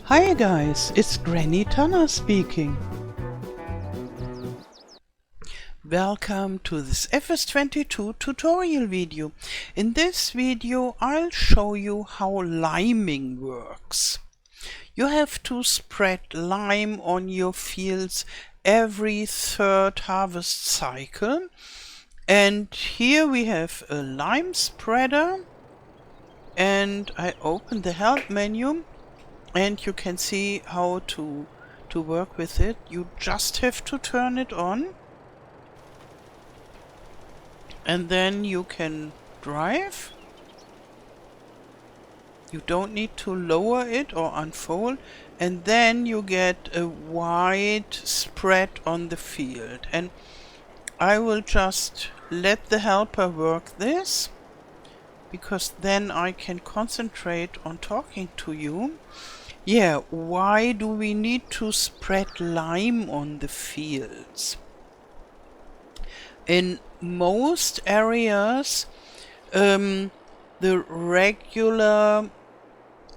Hi guys, it's Granny Tana speaking. Welcome to this FS22 tutorial video. In this video I'll show you how liming works. You have to spread lime on your fields every third harvest cycle. And here we have a lime spreader, and I open the help menu and you can see how to work with it. You just have to turn it on and then you can drive. You don't need to lower it or unfold, and then you get a wide spread on the field. And I will just let the helper work this, because then I can concentrate on talking to you. Yeah, why do we need to spread lime on the fields? In most areas, the regular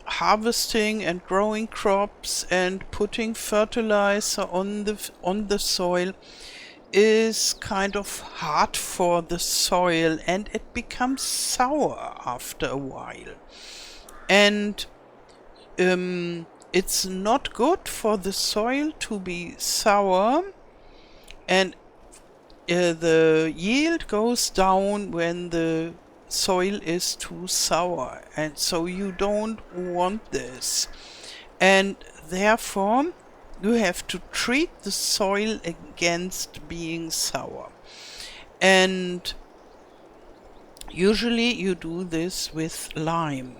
harvesting and growing crops and putting fertilizer on the soil is kind of hard for the soil, and it becomes sour after a while. And it's not good for the soil to be sour, and the yield goes down when the soil is too sour, and so you don't want this. And therefore you have to treat the soil against being sour. And usually you do this with lime.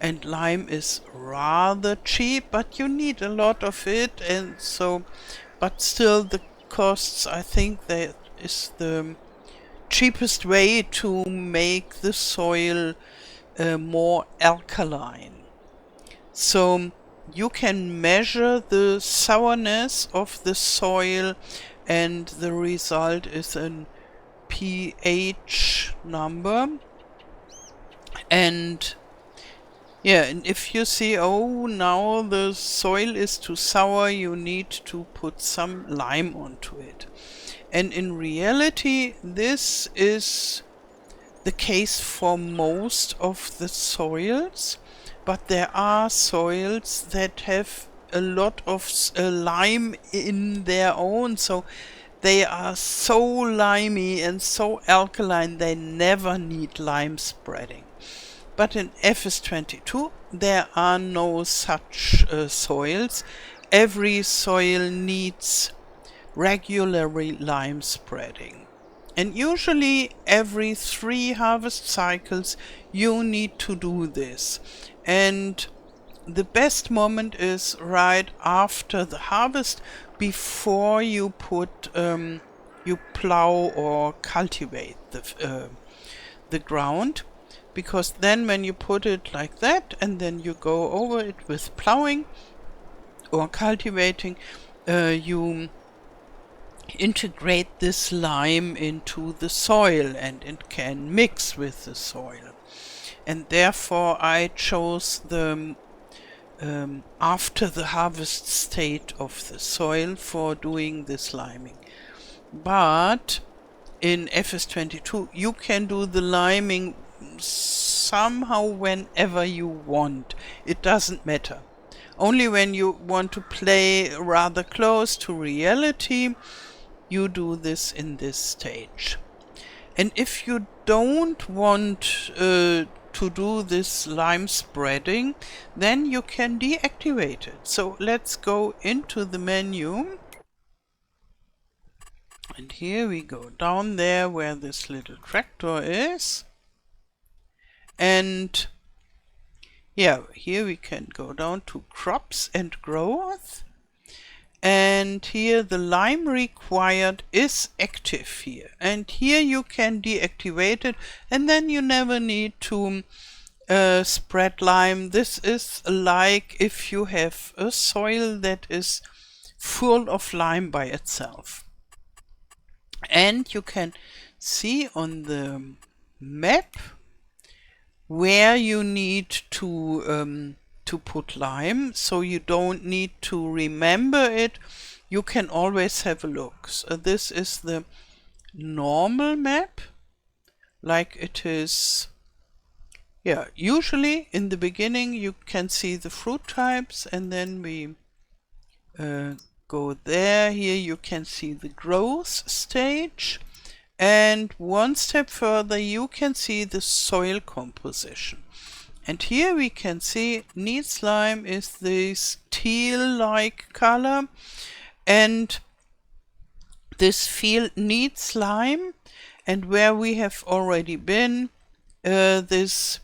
And lime is rather cheap, but you need a lot of it, and so, but still the costs, I think that is the cheapest way to make the soil more alkaline. So you can measure the sourness of the soil, and the result is an pH number. And yeah, and if you see, oh, now the soil is too sour, you need to put some lime onto it. And in reality, this is the case for most of the soils, but there are soils that have a lot of lime in their own, so they are so limey and so alkaline they never need lime spreading. But in FS22 there are no such soils. Every soil needs regularly lime spreading. And usually every 3 harvest cycles you need to do this. And the best moment is right after the harvest, before you put you plow or cultivate the ground. Because then when you put it like that and then you go over it with plowing or cultivating, you integrate this lime into the soil and it can mix with the soil. And therefore I chose the after the harvest state of the soil for doing this liming. But in FS22 you can do the liming somehow whenever you want. It doesn't matter. Only when you want to play rather close to reality, you do this in this stage. And if you don't want to do this lime spreading, then you can deactivate it. So let's go into the menu. And here we go down there where this little tractor is. And yeah, here we can go down to crops and growth. And here the lime required is active here. And here you can deactivate it, and then you never need to spread lime. This is like if you have a soil that is full of lime by itself. And you can see on the map where you need to to put lime, so you don't need to remember it. You can always have a look. So this is the normal map, like it is. Yeah, usually in the beginning you can see the fruit types, and then we go there. Here you can see the growth stage, and one step further you can see the soil composition. And here we can see needs lime is this teal-like color, and this field needs lime, and where we have already been, this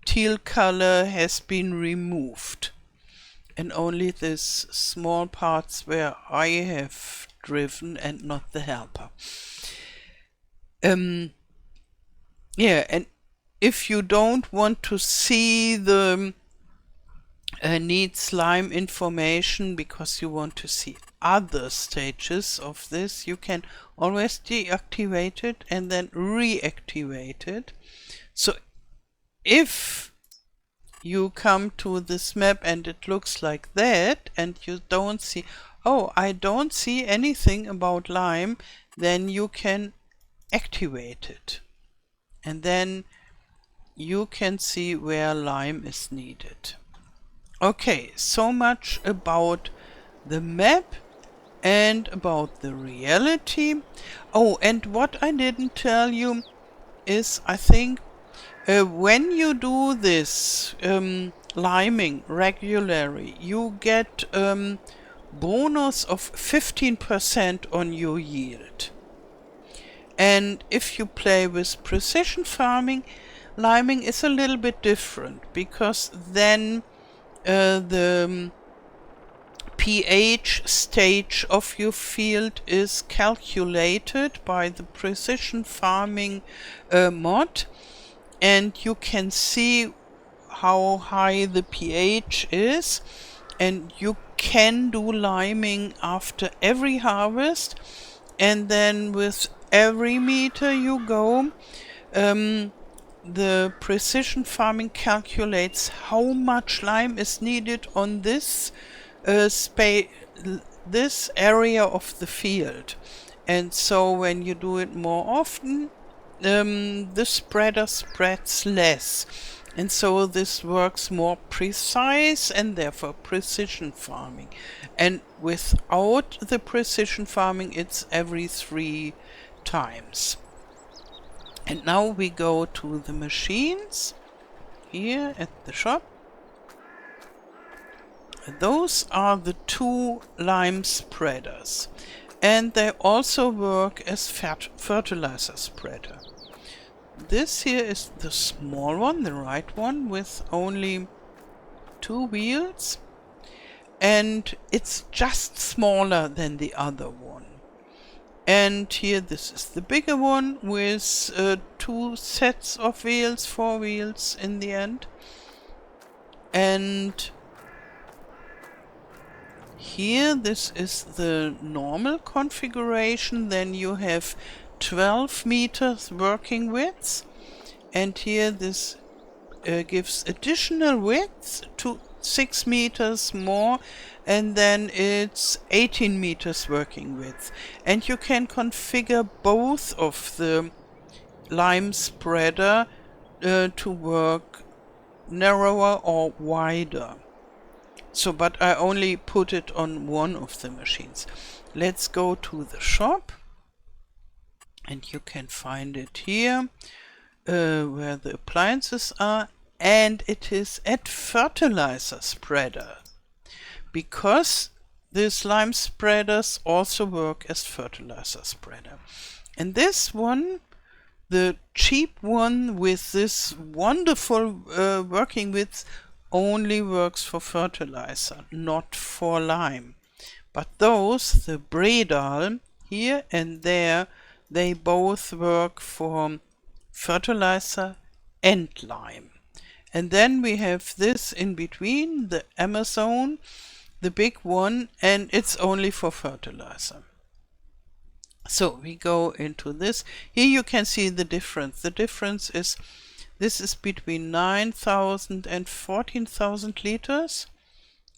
teal color has been removed, and only this small parts where I have driven and not the helper. Yeah, and if you don't want to see the needs lime information because you want to see other stages of this, you can always deactivate it and then reactivate it. So if you come to this map and it looks like that, and you don't see, oh, I don't see anything about lime, then you can activate it, and then you can see where lime is needed. Okay, so much about the map and about the reality. Oh, and what I didn't tell you is, I think, when you do this liming regularly, you get bonus of 15% on your yield. And if you play with precision farming, liming is a little bit different, because then the pH stage of your field is calculated by the precision farming mod, and you can see how high the pH is, and you can do liming after every harvest, and then with every meter you go, the precision farming calculates how much lime is needed on this this area of the field. And so when you do it more often, the spreader spreads less, and so this works more precise and therefore precision farming. And without the precision farming, it's every 3 times. And now we go to the machines here at the shop. Those are the 2 lime spreaders, and they also work as fertilizer spreader. This here is the small one, the right one, with only 2 wheels, and it's just smaller than the other one. And here this is the bigger one with 2 sets of wheels, 4 wheels in the end. And here this is the normal configuration. Then you have 12 meters working width, and here this gives additional width to 6 meters more, and then it's 18 meters working width. And you can configure both of the lime spreader to work narrower or wider. So, but I only put it on one of the machines. Let's go to the shop, and you can find it here where the appliances are, and it is at fertilizer spreader, because these lime spreaders also work as fertilizer spreader. And this one, the cheap one with this wonderful working width, only works for fertilizer, not for lime. But those, the Bredal here and there, they both work for fertilizer and lime. And then we have this in between, the Amazon, the big one, and it's only for fertilizer. So we go into this. Here you can see the difference. The difference is This is between 9,000 and 14,000 liters.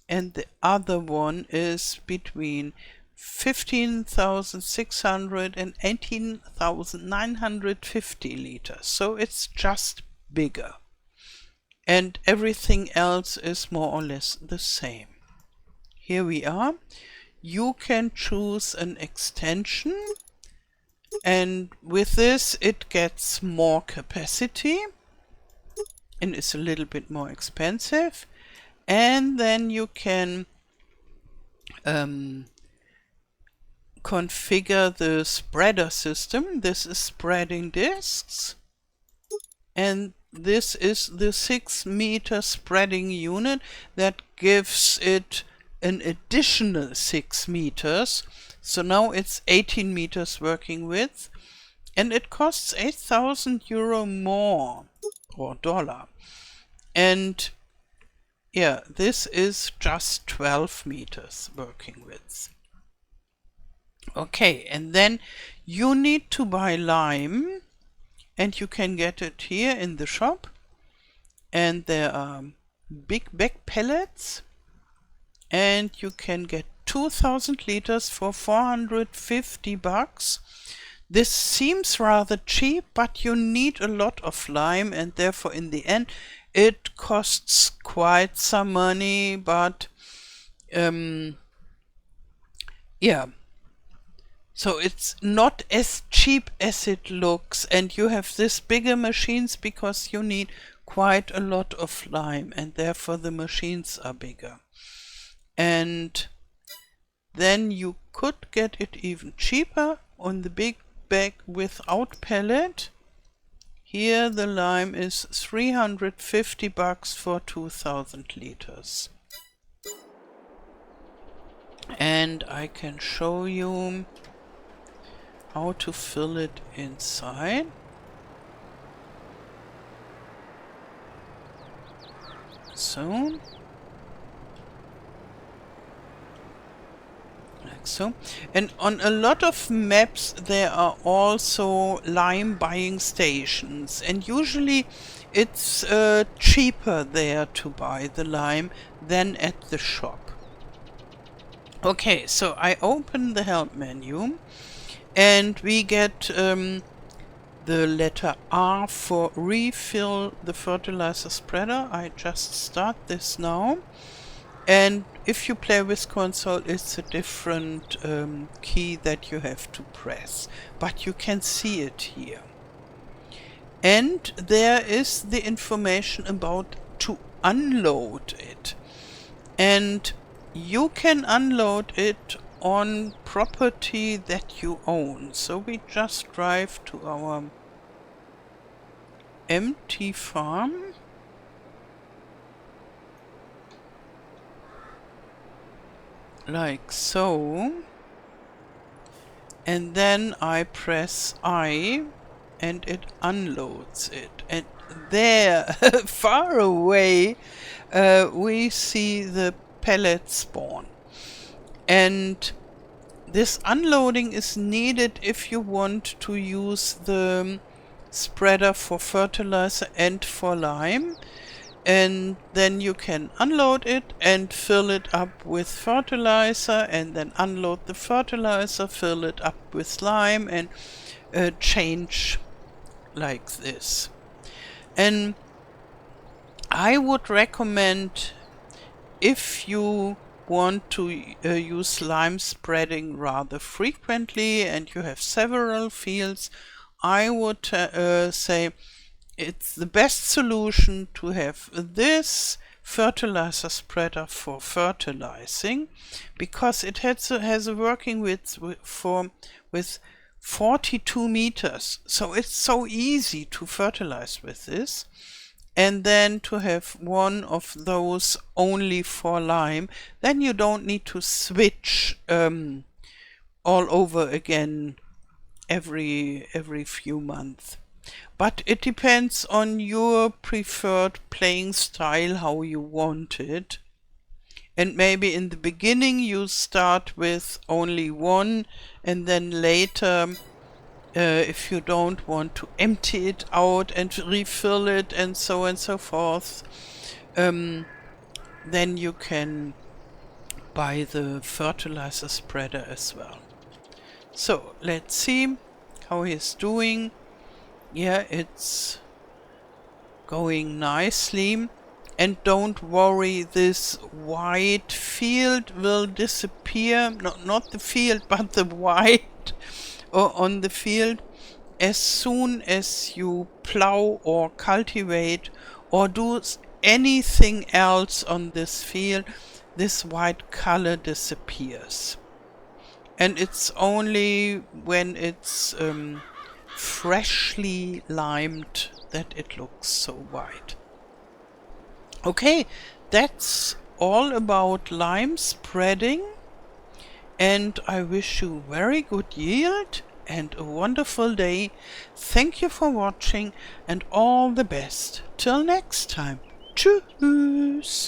And the other one is between 15,600 and 18,950 liters. So it's just bigger. And everything else is more or less the same. Here we are. You can choose an extension, and with this it gets more capacity and is a little bit more expensive. And then you can configure the spreader system. This is spreading discs, and this is the 6-meter spreading unit that gives it an additional 6 meters. So now it's 18 meters working with, and it costs 8,000 euro more, or dollar. And yeah, this is just 12 meters working with. Okay, and then you need to buy lime, and you can get it here in the shop. And there are big bag pellets, and you can get 2,000 liters for 450 bucks. This seems rather cheap, but you need a lot of lime, and therefore in the end it costs quite some money, but yeah. So it's not as cheap as it looks, and you have this bigger machines because you need quite a lot of lime, and therefore the machines are bigger. And then you could get it even cheaper on the big bag without pellet. Here the lime is 350 bucks for 2,000 liters. And I can show you how to fill it inside. So, like so. And on a lot of maps there are also lime buying stations, and usually it's cheaper there to buy the lime than at the shop. Okay, so I open the help menu, and we get the letter R for refill the fertilizer spreader. I just start this now. And if you play with console, it's a different key that you have to press. But you can see it here. And there is the information about to unload it. And you can unload it on property that you own. So we just drive to our empty farm, like so, and then I press I and it unloads it, and there far away we see the pellet spawn. And this unloading is needed if you want to use the spreader for fertilizer and for lime. And then you can unload it and fill it up with fertilizer, and then unload the fertilizer, fill it up with lime, and change like this. And I would recommend, if you want to use lime spreading rather frequently and you have several fields, I would say it's the best solution to have this fertilizer spreader for fertilizing, because it has a working width with 42 meters. So it's so easy to fertilize with this. And then to have one of those only for lime, then you don't need to switch all over again every few months. But it depends on your preferred playing style, how you want it. And maybe in the beginning you start with only one, and then later if you don't want to empty it out and refill it and so forth, then you can buy the fertilizer spreader as well. So let's see how he's doing. Yeah, it's going nicely. And don't worry, this white field will disappear. Not the field, but the white on the field as soon as you plow or cultivate or do anything else on this field. This white color disappears. And it's only when it's freshly limed that it looks so white. Okay, that's all about lime spreading, and I wish you very good yield and a wonderful day. Thank you for watching and all the best. Till next time. Tschüss.